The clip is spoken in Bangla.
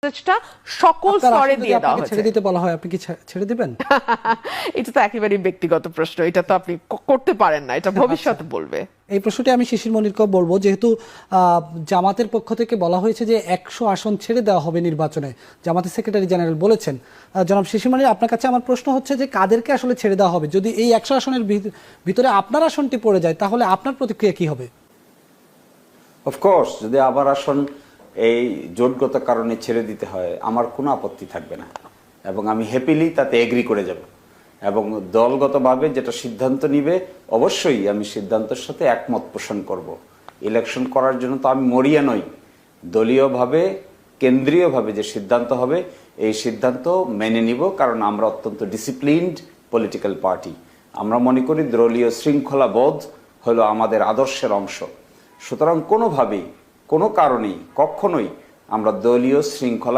মেসেজটা সকল স্তরে দিয়ে দেওয়া হয়েছে। ছেড়ে দিতে বলা হয়, আপনি কি ছেড়ে দিবেন? এটা তো একেবারেই ব্যক্তিগত প্রশ্ন, এটা তো আপনি করতে পারেন না, এটা ভবিষ্যৎ বলবে। এই প্রশ্নটি আমি শিশির মনিরকেও বলবো, যেহেতু জামাতের পক্ষ থেকে বলা হয়েছে যে 100 আসন ছেড়ে দেওয়া হবে নির্বাচনে, জামাতের সেক্রেটারি জেনারেল বলেছেন। জনাব শিশির মনির, আপনার কাছে আমার প্রশ্ন হচ্ছে যে কাদেরকে আসলে ছেড়ে দেওয়া হবে? যদি এই 100 আসনের ভিতরে আপনার আসনটি পড়ে যায়, তাহলে আপনার প্রতিক্রিয়া কি হবে? অফকোর্স, যদি আবার আসন এই জোটগত কারণে ছেড়ে দিতে হয়, আমার কোনো আপত্তি থাকবে না এবং আমি হ্যাপিলি তাতে এগ্রি করে যাব। এবং দলগতভাবে যেটা সিদ্ধান্ত নিবে, অবশ্যই আমি সিদ্ধান্তের সাথে একমত পোষণ করব। ইলেকশন করার জন্য তো আমি মরিয়া নই। দলীয়ভাবে, কেন্দ্রীয়ভাবে যে সিদ্ধান্ত হবে, এই সিদ্ধান্ত মেনে নিব, কারণ আমরা অত্যন্ত ডিসিপ্লিনড পলিটিক্যাল পার্টি। আমরা মনে করি দলীয় শৃঙ্খলাবোধ হলো আমাদের আদর্শের অংশ। সুতরাং কোনোভাবেই, কোনো কারণেই, কখনোই আমরা দলীয় শৃঙ্খলা